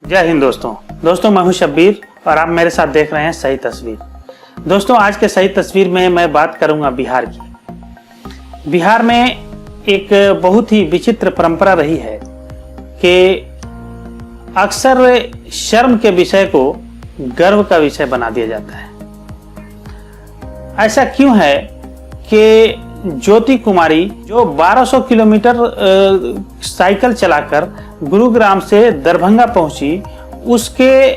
जय हिंद दोस्तों मैं हूं शब्बीर और आप मेरे साथ देख रहे हैं सही तस्वीर। दोस्तों आज के सही तस्वीर में मैं बात करूंगा बिहार की। बिहार में एक बहुत ही विचित्र परंपरा रही है कि अक्सर शर्म के विषय को गर्व का विषय बना दिया जाता है। ऐसा क्यों है कि ज्योति कुमारी जो 1200 किलोमीटर साइकिल चलाकर गुरुग्राम से दरभंगा पहुंची, उसके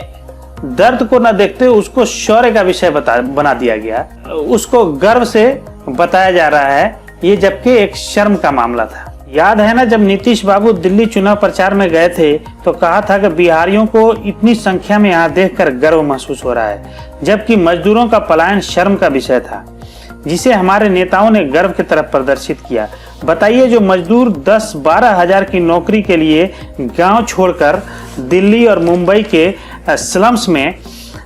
दर्द को न देखते उसको शौर्य का विषय बना दिया गया, उसको गर्व से बताया जा रहा है, ये जबकि एक शर्म का मामला था। याद है ना, जब नीतीश बाबू दिल्ली चुनाव प्रचार में गए थे तो कहा था कि बिहारियों को इतनी संख्या में यहाँ देखकर गर्व महसूस हो रहा है, जबकि मजदूरों का पलायन शर्म का विषय था, जिसे हमारे नेताओं ने गर्व की तरफ प्रदर्शित किया। बताइए, जो मजदूर 10-12 हजार की नौकरी के लिए गांव छोड़कर दिल्ली और मुंबई के स्लम्स में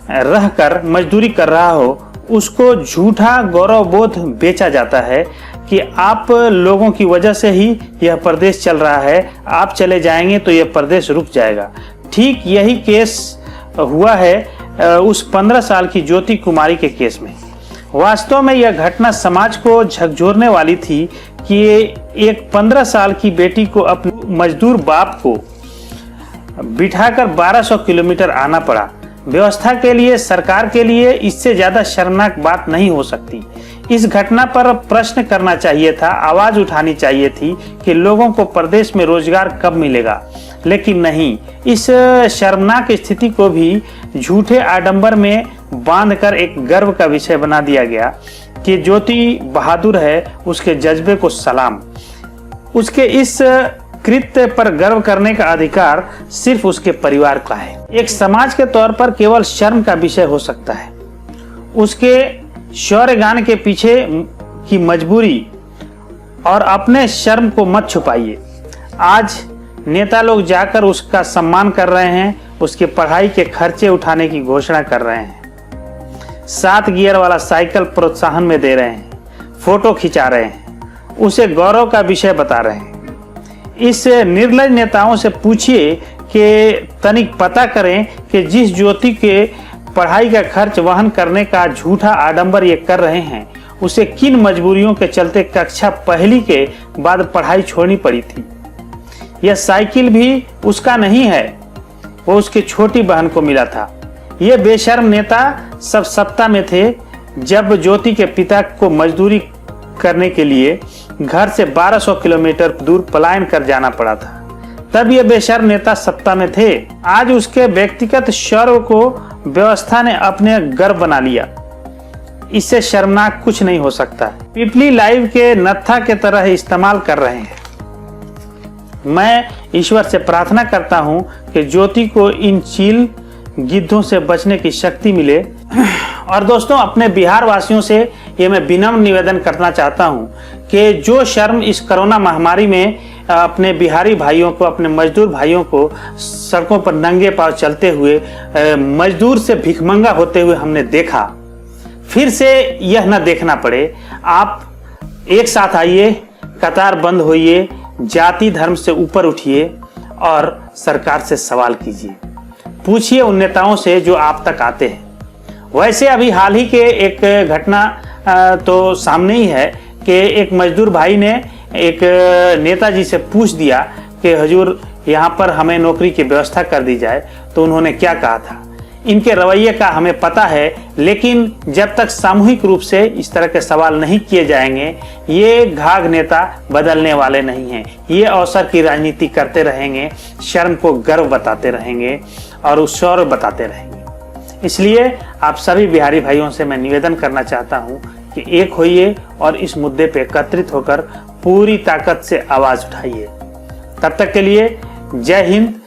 रहकर मजदूरी कर रहा हो, उसको झूठा गौरवबोध बेचा जाता है कि आप लोगों की वजह से ही यह प्रदेश चल रहा है, आप चले जाएंगे तो यह प्रदेश रुक जाएगा। ठीक यही केस हुआ है उस 15 साल की ज्योति कुमारी के केस में। वास्तव में यह घटना समाज को झकझोरने वाली थी कि एक 15 साल की बेटी को अपने मजदूर बाप को बिठाकर 1200 किलोमीटर आना पड़ा। व्यवस्था के लिए, सरकार के लिए इससे ज्यादा शर्मनाक बात नहीं हो सकती। इस घटना पर प्रश्न करना चाहिए था, आवाज उठानी चाहिए थी कि लोगों को प्रदेश में रोजगार कब मिलेगा, लेकिन नहीं। इस शर्मनाक स्थिति को भी झूठे आडंबर में बांधकर एक गर्व का विषय बना दिया गया कि ज्योति बहादुर है, उसके जज्बे को सलाम। उसके इस कृत्य पर गर्व करने का अधिकार सिर्फ उसके परिवार का है। एक समाज के तौर पर केवल शर्म का विषय हो सकता है उसके शौर्य गान के पीछे की मजबूरी, और अपने शर्म को मत छुपाइए। आज नेता लोग जाकर उसका सम्मान कर रहे हैं, उसके पढ़ाई के खर्चे उठाने की घोषणा कर रहे हैं, 7 गियर वाला साइकिल प्रोत्साहन में दे रहे हैं, फोटो खिंचा रहे हैं, उसे गौरव का विषय बता रहे हैं। इस निर्लज नेताओं से पूछिए कि तनिक पता करें कि जिस ज्योति के पढ़ाई का खर्च वहन करने का झूठा आडंबर ये कर रहे हैं, उसे किन मजबूरियों के चलते कक्षा पहली के बाद पढ़ाई छोड़नी पड़ी थी। यह साइकिल भी उसका नहीं है, वो उसकी छोटी बहन को मिला था। ये बेशर्म नेता सब सत्ता में थे जब ज्योति के पिता को मजदूरी करने के लिए घर से 1200 किलोमीटर दूर पलायन कर जाना पड़ा था, तब ये बेशर्म नेता सत्ता में थे। आज उसके व्यक्तिगत शौर्य को व्यवस्था ने अपने गर्व बना लिया। इससे शर्मनाक कुछ नहीं हो सकता। पिपली लाइव के नत्था के तरह इस्तेमाल कर रहे हैं। मैं ईश्वर से प्रार्थना करता हूं कि ज्योति को इन चील गिद्धों से बचने की शक्ति मिले। और दोस्तों, अपने बिहार वासियों से ये मैं विनम्र निवेदन करना चाहता हूं कि जो शर्म इस कोरोना महामारी में अपने बिहारी भाइयों को, अपने मजदूर भाइयों को सड़कों पर नंगे पांव चलते हुए, मजदूर से भिखमंगा होते हुए हमने देखा, फिर से यह न देखना पड़े। आप एक साथ आइए, कतार बंद होइए, जाति धर्म से ऊपर उठिए और सरकार से सवाल कीजिए, पूछिए उन नेताओं से जो आप तक आते हैं। वैसे अभी हाल ही के एक घटना तो सामने ही है कि एक मजदूर भाई ने एक नेताजी से पूछ दिया कि हुजूर यहाँ पर हमें नौकरी की व्यवस्था कर दी जाए, तो उन्होंने क्या कहा था। इनके रवैये का हमें पता है, लेकिन जब तक सामूहिक रूप से इस तरह के सवाल नहीं किए जाएंगे, ये घाघ नेता बदलने वाले नहीं हैं। ये अवसर की राजनीति करते रहेंगे, शर्म को गर्व बताते रहेंगे और उस शौर्य बताते रहेंगे। इसलिए आप सभी बिहारी भाइयों से मैं निवेदन करना चाहता हूं कि एक होइए और इस मुद्दे पे एकत्रित होकर पूरी ताकत से आवाज उठाइए। तब तक के लिए जय हिंद।